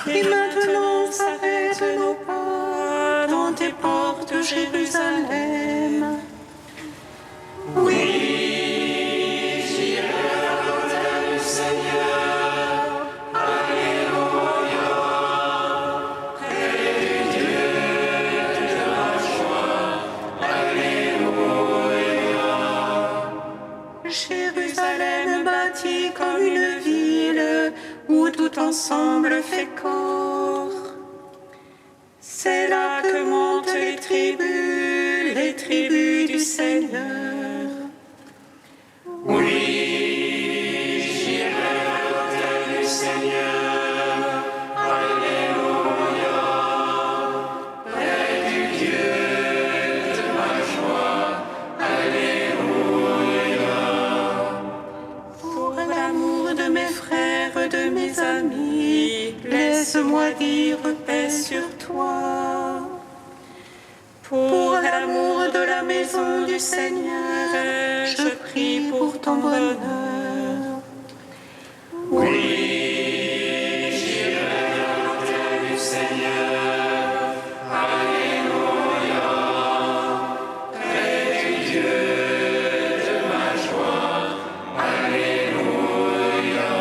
Et maintenant s'arrête nos pas dans tes portes, Jérusalem. Oui. Jérusalem bâtie comme une ville où tout ensemble fait corps. C'est là que montent les tribus du Seigneur. Oui, j'irai à l'autel du Seigneur. Alléluia. Près du Dieu de ma joie. Alléluia. Pour l'amour de mes frères, de mes amis, laisse-moi dire paix sur toi. Pour l'amour de la maison du Seigneur, je prie pour ton bonheur. Oui, j'irai à l'autel du Seigneur. Alléluia. Près du Dieu de ma joie. Alléluia.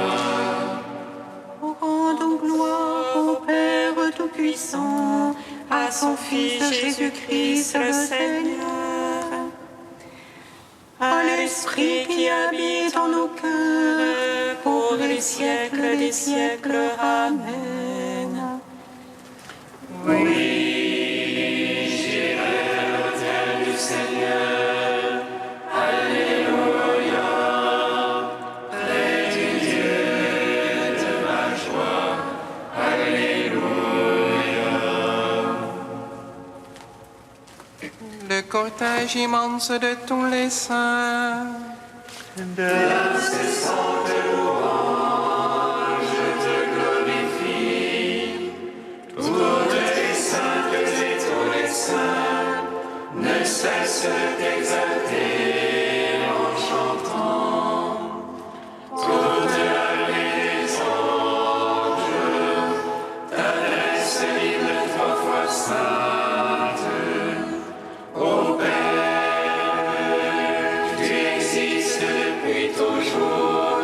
Rendons gloire au Père Tout-Puissant, à son Fils Jésus-Christ le Seigneur, à l'Esprit qui habite en nos cœurs pour les siècles des siècles. Amen. Oui, j'irai à l'autel du Seigneur. Alléluia. Près du Dieu de ma joie. Alléluia. Le cortège immense de tous les saints. De l'incessante louange te glorifie. Toutes les saintes et tous les saints ne cessent de t'exalter en chantant. Toute l'armée des anges t'adresse l'hymne 3 fois sainte. Ô Père, tu existes depuis toujours,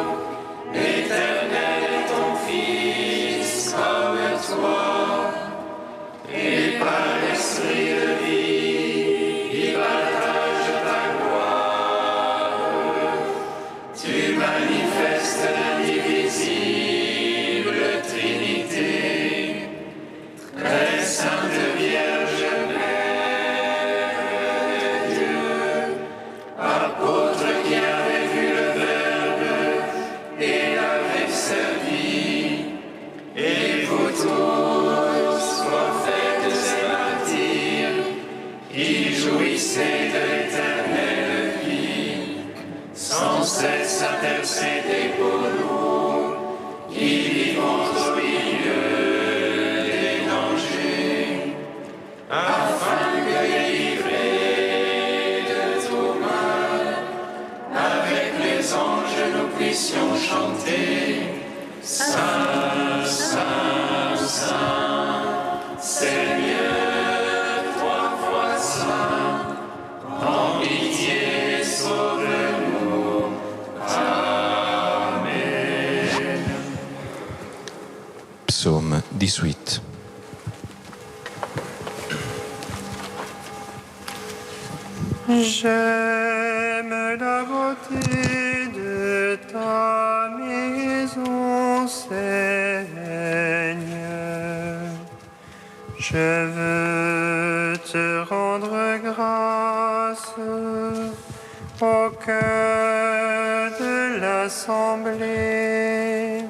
éternel est ton Fils comme toi, et par l'Esprit de vie, il partage ta gloire. Tu manifestes l'indivisible Trinité, très sainte Vierge Mère de Dieu, apôtre qui avait vu le Verbe et l'avait servi, et vous tous, prophètes et martyrs, qui jouissez de l'éternelle vie, sans cesse intercédez pour nous, qui vivons au milieu des dangers, afin que délivrés de tout mal, avec les anges nous puissions chanter Saint, Saint, Saint, Seigneur, 3 fois saint, en pitié sauve-nous. Amen. Psaume 18. J'aime la beauté de ta maison, Seigneur. Je veux te rendre grâce au cœur de l'assemblée.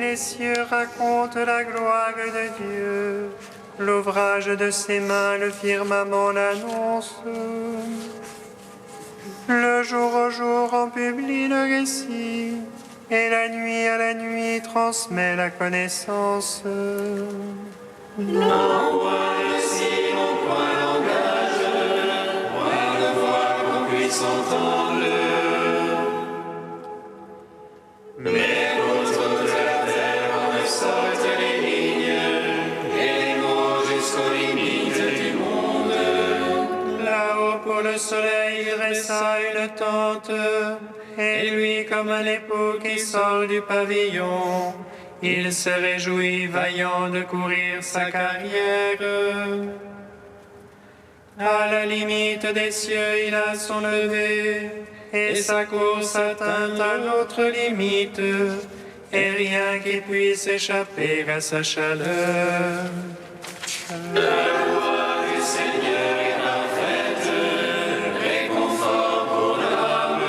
Les cieux racontent la gloire de Dieu. L'ouvrage de ses mains, le firmament l'annonce. Le jour au jour en publie le récit, et la nuit à la nuit transmet la connaissance. L'envoi le signe, en point langage, point de voix qu'on puisse entendre. Mais autour de la terre en sortent les lignes, et les mots jusqu'aux limites du monde. Là-haut pour le soleil, il dressa une tente, et lui comme un époux qui sort du pavillon, il se réjouit vaillant de courir sa carrière. À la limite des cieux, il a son lever, et sa course atteint à l'autre limite, et rien qui puisse échapper à sa chaleur. La loi du Seigneur est parfaite, réconfort pour l'âme.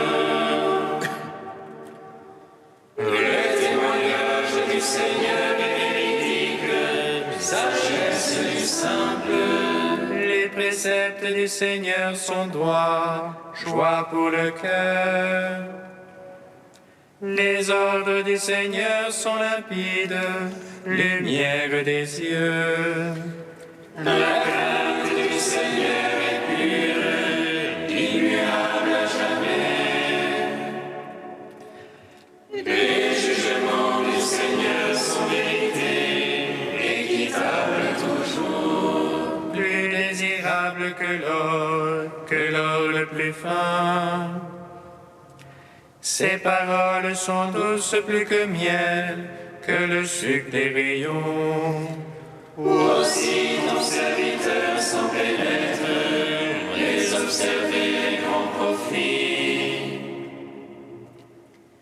Le témoignage du Seigneur est véridique, sagesse du simple. Les préceptes du Seigneur sont droits, joie pour le cœur. Les ordres du Seigneur sont limpides, lumière des yeux. La crainte du Seigneur est pure, immuable à jamais. Les jugements du Seigneur sont vérité, équitables toujours. Plus désirable que l'or le plus fin. Ses paroles sont douces plus que miel, que le sucre des rayons. Aussi ton serviteur s'en pénètre, les observer les grands profits.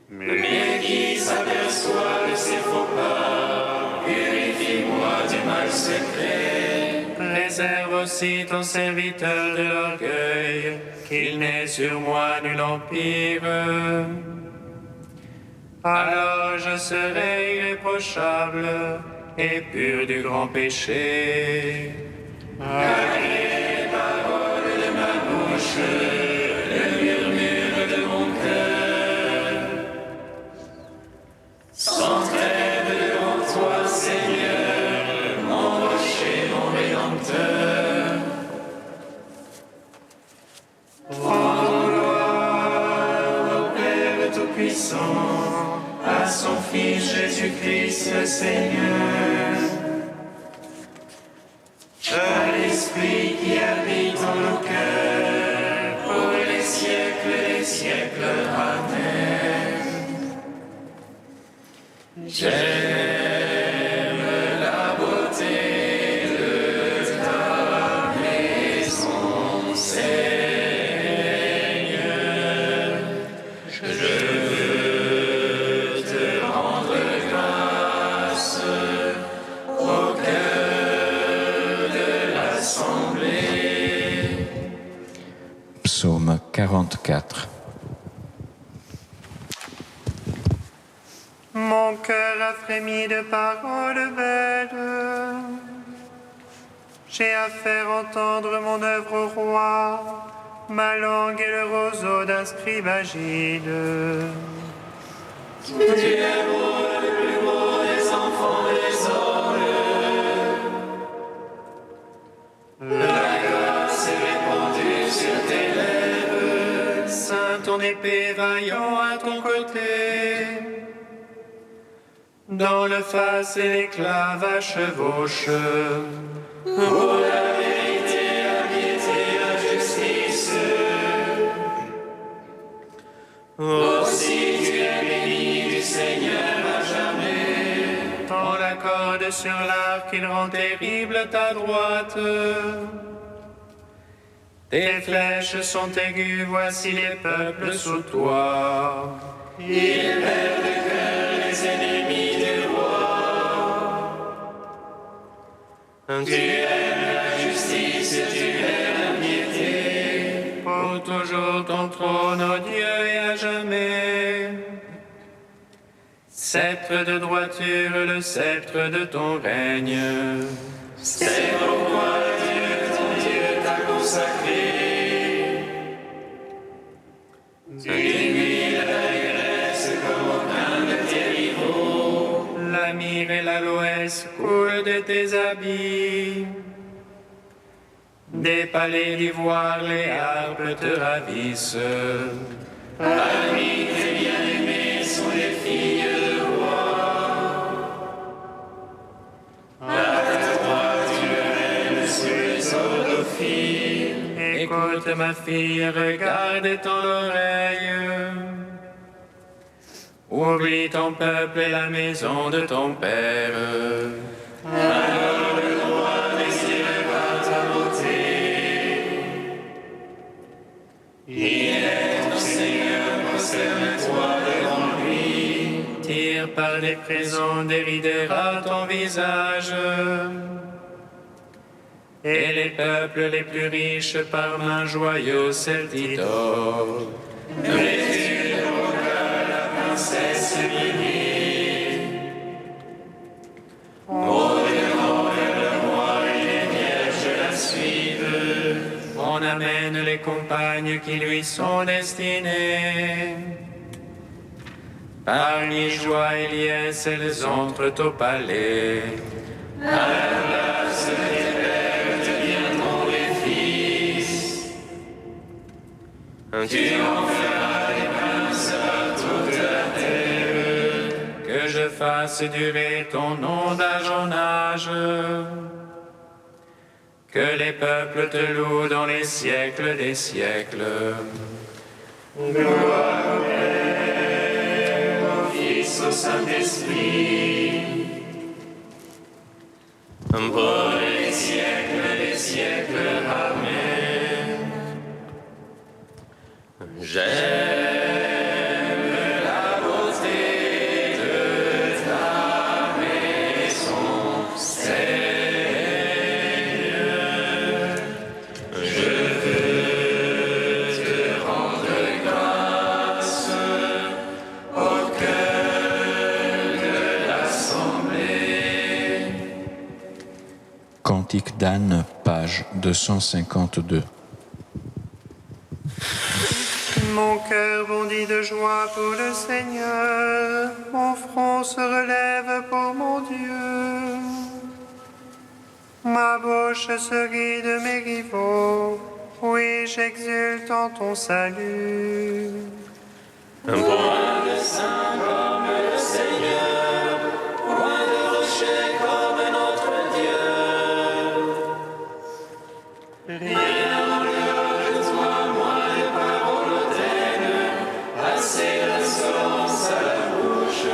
Mais qui s'aperçoit de ses faux pas, purifie-moi du mal secret. Préserve aussi ton serviteur de l'orgueil, qu'il n'ait sur moi nul empire. Alors je serai irréprochable et pur du grand péché. Les paroles de ma bouche, le murmure de mon cœur, s'entraînent devant toi, Seigneur, mon rocher, mon rédempteur. Rends gloire au Père Tout-Puissant, à son Fils Jésus-Christ le Seigneur, à l'Esprit qui habite en nos cœurs, pour les siècles des siècles. Amen. J'aime la beauté de ta maison, Seigneur. Je veux te rendre grâce au cœur de l'assemblée. Psaume 44. Mon cœur a frémi de paroles belles. J'ai à faire entendre mon œuvre au roi. Ma langue est le roseau d'un scribe agile. Tu es beau, le plus beau des enfants des hommes. La grâce est répandue sur tes lèvres. Saint ton épée vaillant à ton côté. Dans le face et l'éclat va chevauche. Pour la vérité, la piété, la justice. Aussi tu es béni du Seigneur à jamais. Dans la corde sur l'arc, il rend terrible ta droite. Tes flèches sont aiguës, voici les peuples sous toi. Il perd de cœur les ennemis du roi. Tu aimes la justice, tu aimes la piété. Pour toujours ton trône, ô Dieu, et à jamais. Sceptre de droiture, le sceptre de ton règne. C'est trouble de tes habits. Des palais d'ivoire, les harpes te ravissent. Parmi tes bien-aimés sont les filles de roi. À ta droite, tu règnes sur les ordophiles. Écoute ma fille, regarde ton oreille. Oublie ton peuple et la maison de ton père. Alors le roi désirera ta bonté. Il est ton Seigneur, prosterne-toi devant lui. Tire par les prisons, déridera ton visage. Et les peuples les plus riches par main joyeuse serviteurs. Mets-tu au cœur la princesse bénie. Au-devant vers le roi et les vierges la suivent. On amène les compagnes qui lui sont destinées. Parmi joie et liesse, elles entrent au palais. À la place des pères deviendront les fils. Tu en feras des princes à toute la terre. Que je fasse durer ton nom d'âge en âge. Que les peuples te louent dans les siècles des siècles. Gloire au Père, au Fils, au Saint-Esprit. Pour les siècles des siècles. Amen. J'aime la beauté de ta maison, Seigneur. Je veux te rendre grâce au cœur de l'assemblée. Cantique d'Anne, page 252. Mon cœur bondit de joie pour le Seigneur, mon front se relève pour mon Dieu. Ma bouche se rit de mes rivaux, oui, j'exulte en ton salut. Point de saint comme le Seigneur, point de rocher comme notre Dieu. Rien en dehors de toi, moins de paroles hautaines, assez d'insolence à la bouche.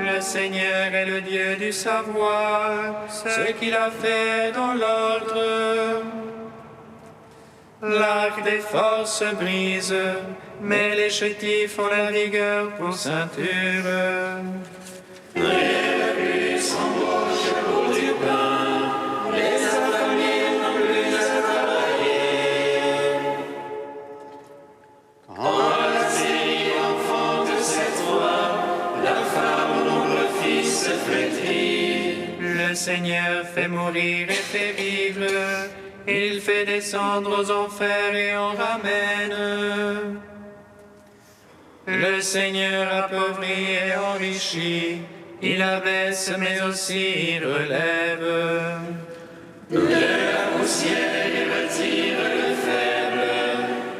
Le Seigneur est le Dieu du savoir, ce qu'il a fait dans l'ordre. L'arc des forces brise, mais les chétifs ont la vigueur pour ceinture. Rien plus s'embauche pour du pain, les affamés n'ont plus à travailler. Quand la série enfante cette fois, la femme au nombre fils se flétrit. Le Seigneur fait mourir et fait vivre, il fait descendre aux enfers et en ramène. Le Seigneur appauvrit et enrichit, il abaisse mais aussi il relève. De la poussière il retire le faible,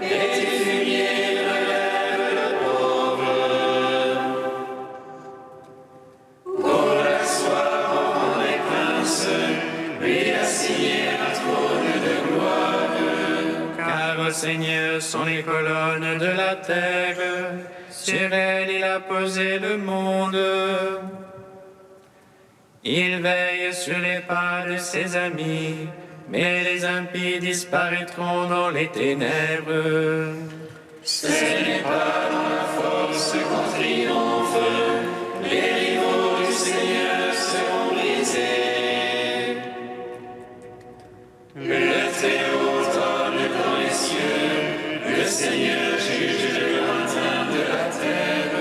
et du fumier relève le pauvre. Pour l'asseoir au rang des princes, lui assigner un trône de gloire. Car au Seigneur sont les colonnes de la terre, sur elles il a posé le monde. Il veille sur les pas de ses amis, mais les impies disparaîtront dans les ténèbres. Ce n'est pas dans la force qu'on triomphe, les rivaux du Seigneur seront brisés. Le Très-Haut trône dans les cieux, le Seigneur juge le lointain de la terre.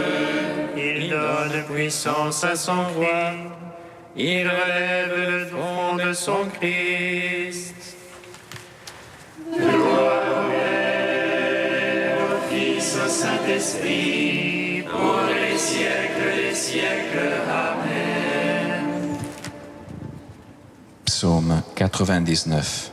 Il donne puissance à son roi, il relève le front de son Christ. Gloire au Père, au Fils, au Saint-Esprit, pour les siècles des siècles. Amen. psaume 99.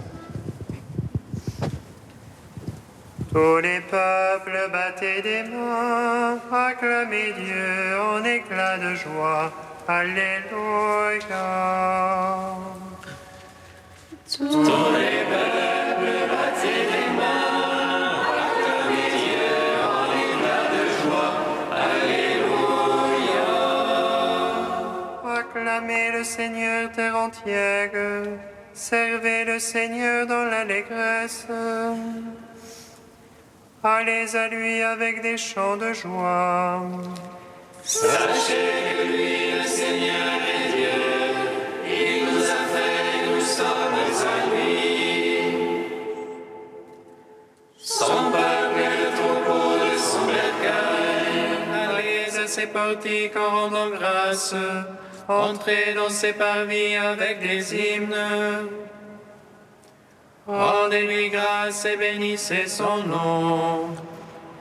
Tous les peuples, battez des mains, acclamez Dieu en éclat de joie. Alléluia. Tous les peuples, battez des mains, acclamez Dieu en éclat de joie. Alléluia. Acclamez le Seigneur terre entière, servez le Seigneur dans l'allégresse. Allez à lui avec des chants de joie. Sachez que lui, le Seigneur, est Dieu. Il nous a fait et nous sommes à lui. Son peuple est le troupeau de son bercail. Allez à ses portiques en rendant grâce. Entrez dans ses parvis avec des hymnes. Rendez-lui grâce et bénissez son nom.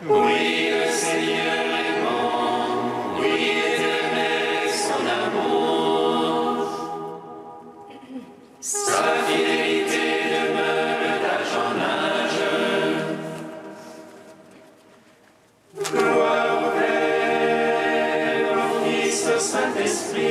Oui, le Seigneur est bon. Oui, éternel est son amour. Sa fidélité demeure d'âge en âge. Gloire au Père, au Fils, au Saint-Esprit.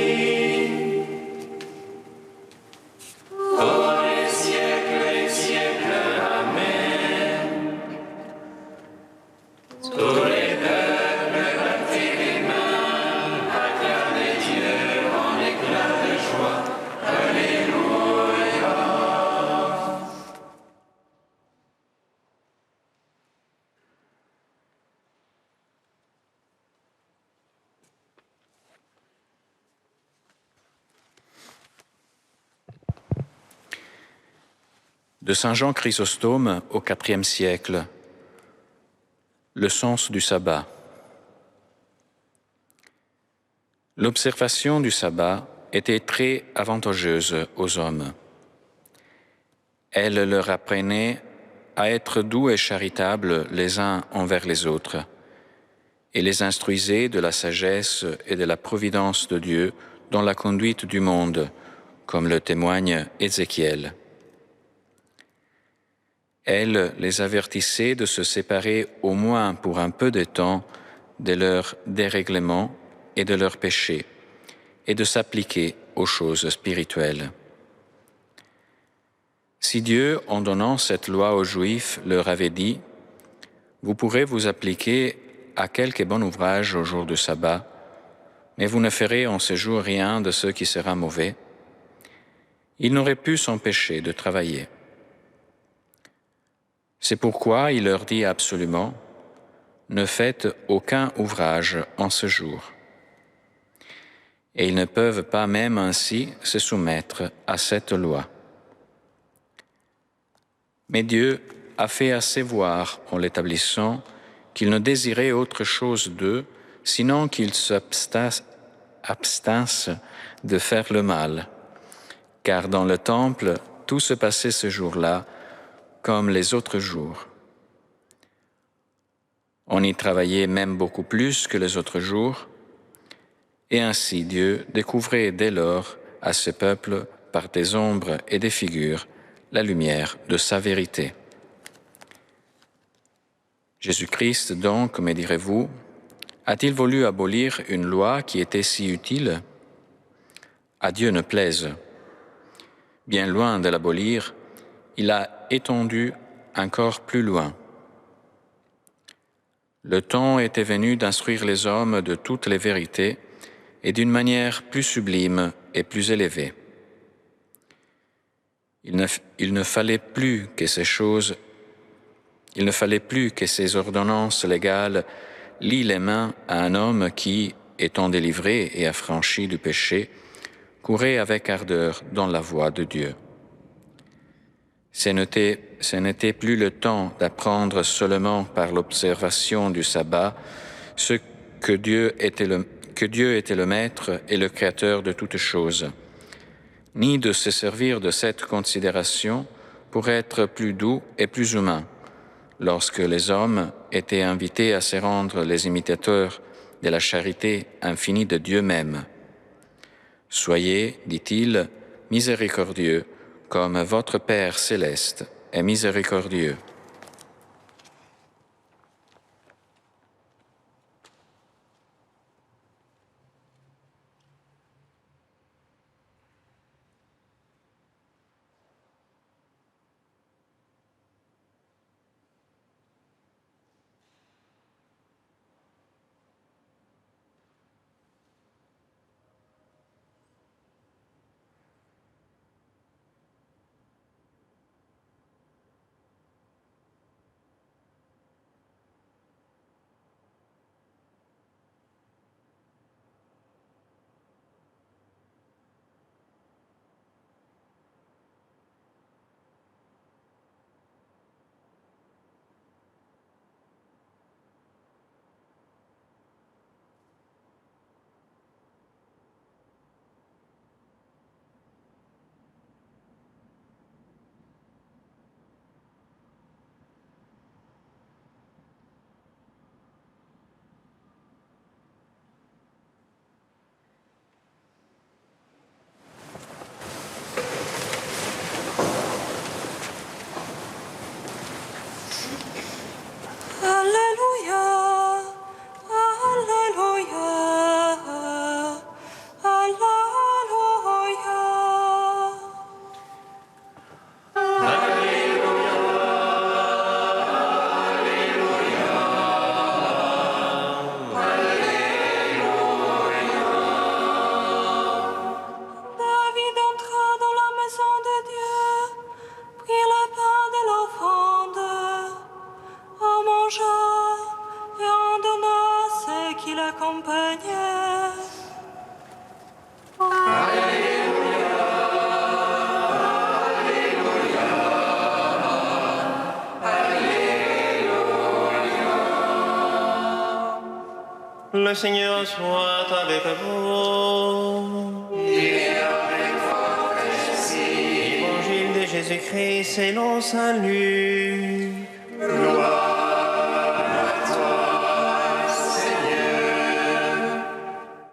De Saint Jean Chrysostome au IVe siècle. Le sens du sabbat. L'observation du sabbat était très avantageuse aux hommes. Elle leur apprenait à être doux et charitables les uns envers les autres et les instruisait de la sagesse et de la providence de Dieu dans la conduite du monde, comme le témoigne Ézéchiel. Elle les avertissait de se séparer au moins pour un peu de temps de leurs dérèglements et de leurs péchés, et de s'appliquer aux choses spirituelles. Si Dieu, en donnant cette loi aux Juifs, leur avait dit « Vous pourrez vous appliquer à quelque bon ouvrage au jour du sabbat, mais vous ne ferez en ce jour rien de ce qui sera mauvais », ils n'auraient pu s'empêcher de travailler. C'est pourquoi il leur dit absolument « Ne faites aucun ouvrage en ce jour ». Et ils ne peuvent pas même ainsi se soumettre à cette loi. Mais Dieu a fait assez voir en l'établissant qu'il ne désirait autre chose d'eux, sinon qu'ils s'abstinssent de faire le mal. Car dans le temple, tout se passait ce jour-là comme les autres jours. On y travaillait même beaucoup plus que les autres jours, et ainsi Dieu découvrait dès lors à ce peuple, par des ombres et des figures, la lumière de sa vérité. Jésus-Christ, donc, me direz-vous, a-t-il voulu abolir une loi qui était si utile ? À Dieu ne plaise. Bien loin de l'abolir, il a étendu encore plus loin. Le temps était venu d'instruire les hommes de toutes les vérités et d'une manière plus sublime et plus élevée. Il ne fallait plus que ces ordonnances légales lient les mains à un homme qui, étant délivré et affranchi du péché, courait avec ardeur dans la voie de Dieu. Ce n'était plus le temps d'apprendre seulement par l'observation du sabbat ce que Dieu était le Maître et le Créateur de toutes choses, ni de se servir de cette considération pour être plus doux et plus humain, lorsque les hommes étaient invités à se rendre les imitateurs de la charité infinie de Dieu même. « Soyez, dit-il, miséricordieux, comme votre Père céleste est miséricordieux. Le Seigneur soit avec vous. Et avec votre esprit. Évangile de Jésus-Christ selon Saint Luc. Gloire à toi, Seigneur.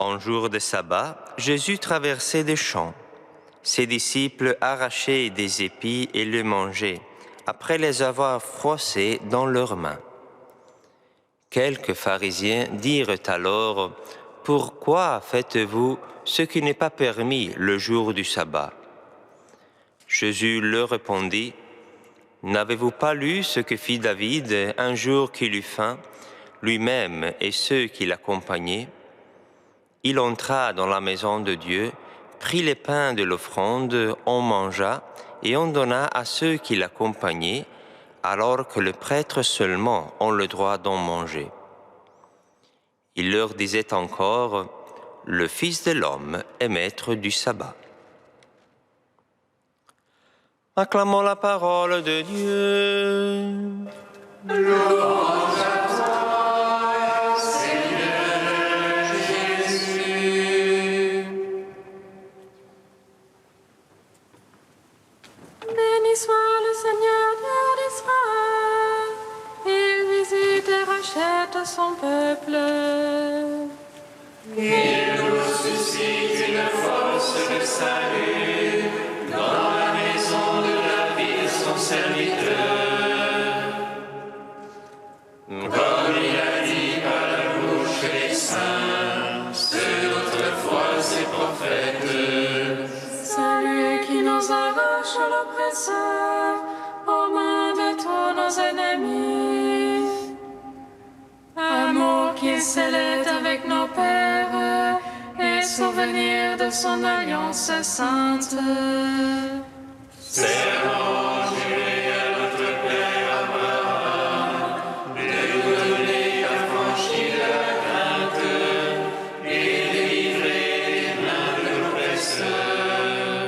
En jour de sabbat, Jésus traversait des champs. Ses disciples arrachaient des épis et le mangeaient, après les avoir froissés dans leurs mains. Quelques pharisiens dirent alors : « Pourquoi faites-vous ce qui n'est pas permis le jour du sabbat ?» Jésus leur répondit : « N'avez-vous pas lu ce que fit David un jour qu'il eut faim, lui-même et ceux qui l'accompagnaient ? Il entra dans la maison de Dieu, prit les pains de l'offrande, en mangea et en donna à ceux qui l'accompagnaient, alors que le prêtre seulement ont le droit d'en manger. Il leur disait encore : « Le Fils de l'homme est maître du sabbat. » Acclamons la parole de Dieu. Louange à toi, Seigneur Jésus. Béni soit le Seigneur Dieu d'Israël, il visite et rachète son peuple. Il nous suscite une force de salut dans la maison de David, son serviteur. Comme il a dit par la bouche des saints, ceux d'autrefois ses prophètes. Celui qui nous arrache l'oppresseur aux mains de tous nos ennemis. Amour qu'il scellait avec nos pères et souvenir de son alliance sainte. Serment juré à notre Père Abraham, de nous donner affranchis de la crainte et délivrer des mains de l'oppresseur.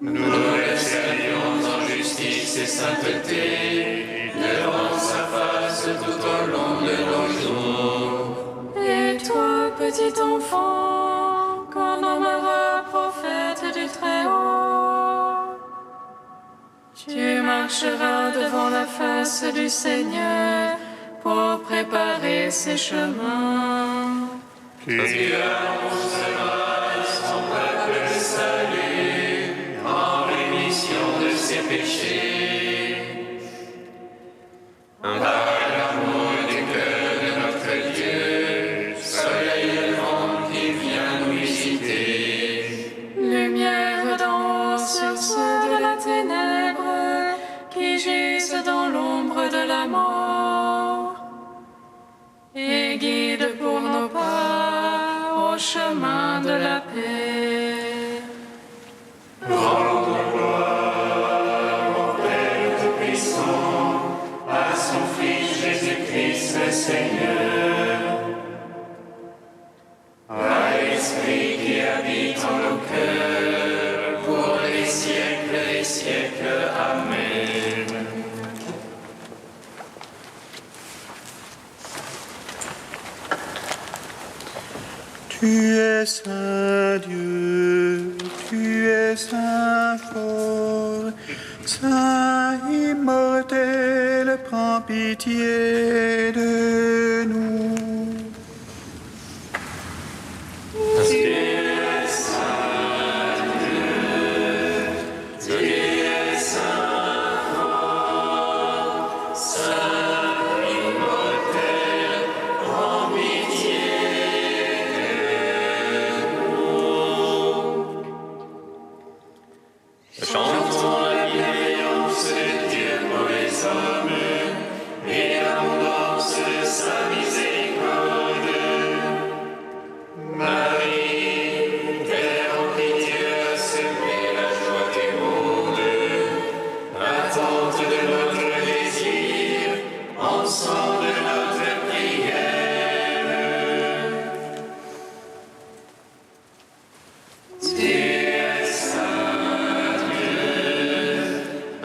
Nous le servions en justice et sainteté, devant sa face tout au long de nos jours. Et toi, petit enfant, qu'on nommera prophète du Très-Haut, tu marcheras devant la face du Seigneur pour préparer ses chemins. Tu annonceras à son peuple le salut, en péchés. Par l'amour du cœur de notre Dieu, soleil levant qui vient nous visiter. Lumière d'en haut sur ceux de la ténèbre, qui gisent dans l'ombre de la mort. Et guide pour nos pas au chemin de la paix. Rends gloire au Père Tout-Puissant, à son Fils Jésus-Christ le Seigneur, à l'Esprit qui habite en nos cœurs, pour les siècles des siècles. Amen. Tu es Saint Dieu, tu es Saint fort, Saint immortel, prends pitié de nous. Chantons la bienveillance de Dieu pour les hommes et l'abondance de sa miséricorde. Marie, Père en qui Dieu a semé la joie du monde, attente de notre désir, ensemble de notre prière. Tu es saint,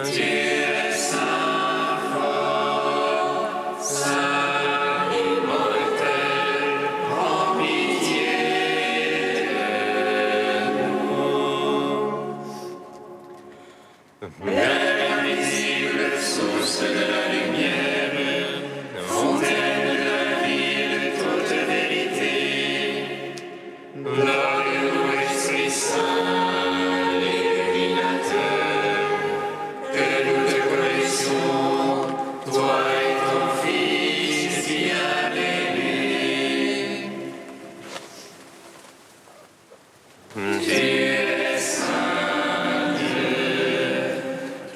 tu es saint fort, saint immortel, prends pitié de nous. Père invisible, source de la lumière, fontaine de la vie et de toute vérité, donne-nous, Esprit Saint, l'illuminateur, que nous te connaissons, toi et ton Fils bien-aimé. Tu es saint Dieu,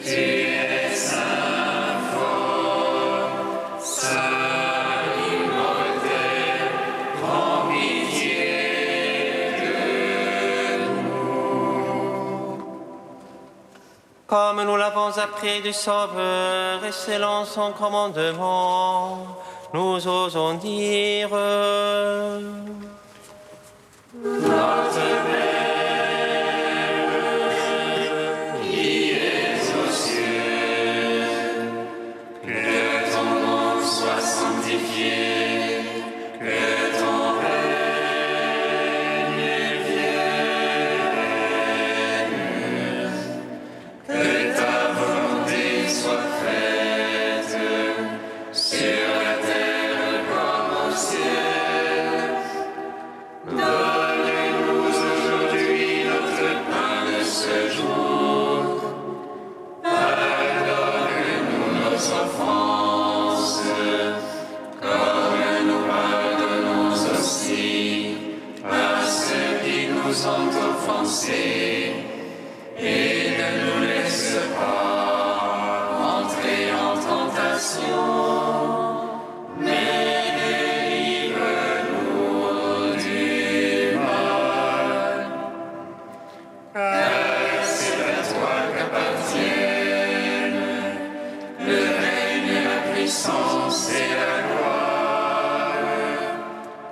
tu es saint fort, saint immortel, prends pitié de nous. Comme nous l'avons appris du Sauveur et selon son commandement, nous osons dire Qui es aux cieux, que ton nom soit sanctifié, que ton règne vienne, que ta volonté soit faite sur la terre comme au ciel. Donne-nous aujourd'hui notre pain de ce jour. Pardonne-nous nos offenses, comme nous pardonnons aussi à ceux qui nous ont offensés. Et ne nous laisse pas entrer en tentation, mais délivre-nous du mal. Car c'est à toi qu'appartiennent le règne, la puissance et la gloire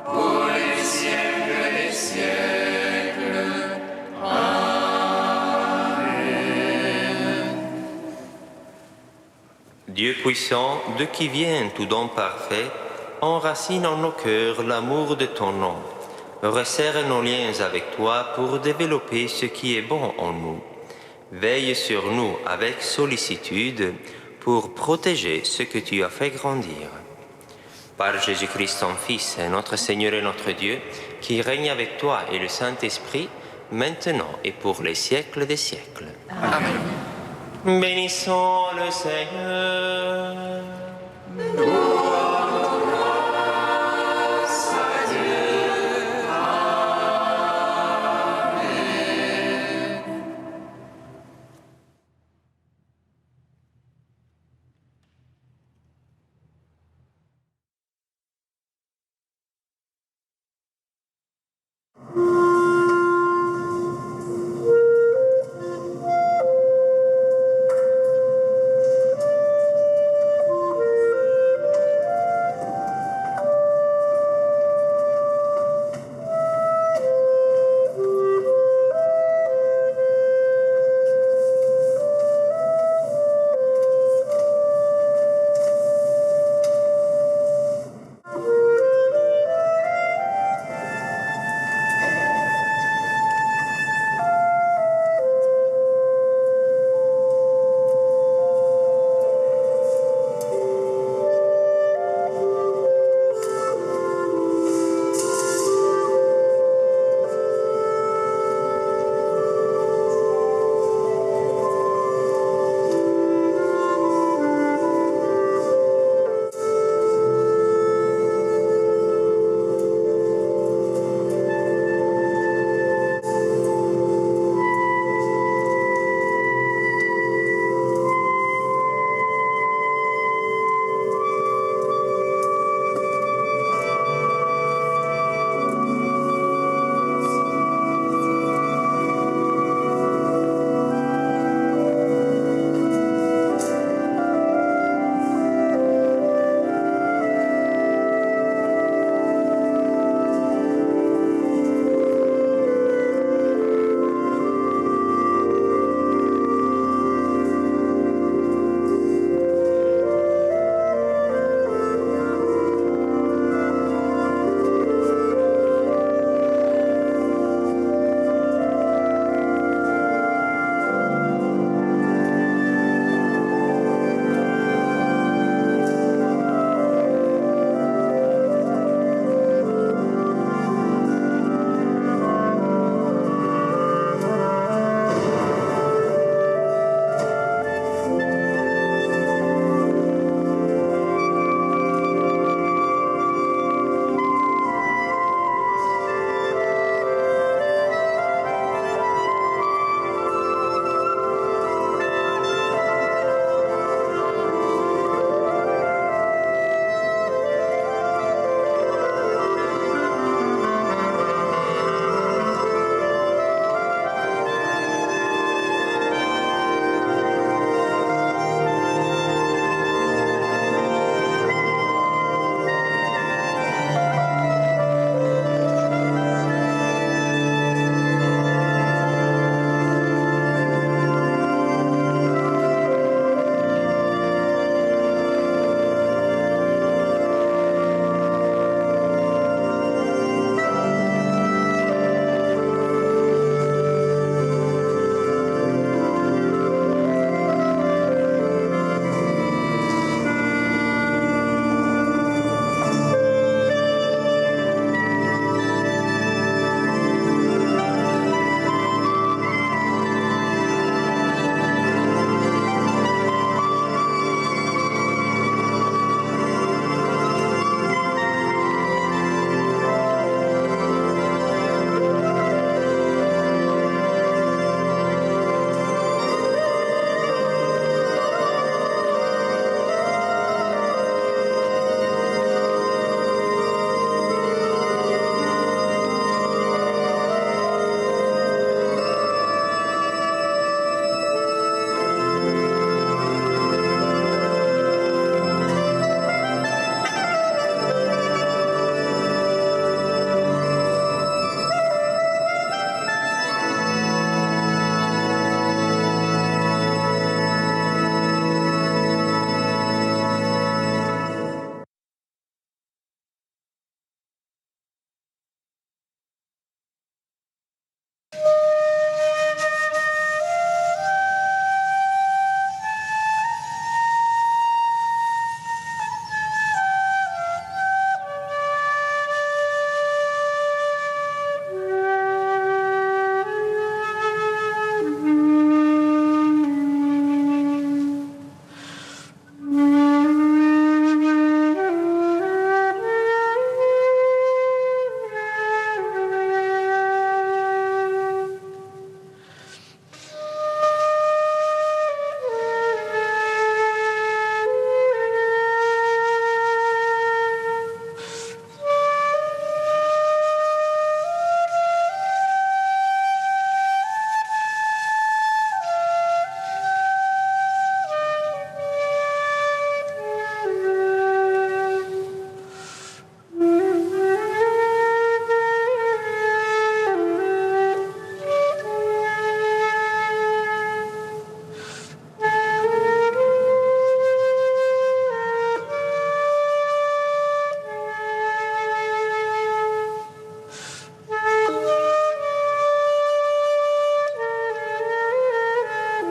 pour les siècles des siècles. Dieu puissant, de qui vient tout don parfait, enracine en nos cœurs l'amour de ton nom. Resserre nos liens avec toi pour développer ce qui est bon en nous. Veille sur nous avec sollicitude pour protéger ce que tu as fait grandir. Par Jésus-Christ, ton Fils, notre Seigneur et notre Dieu, qui règne avec toi et le Saint-Esprit, maintenant et pour les siècles des siècles. Amen. Bénissons le Seigneur. Nous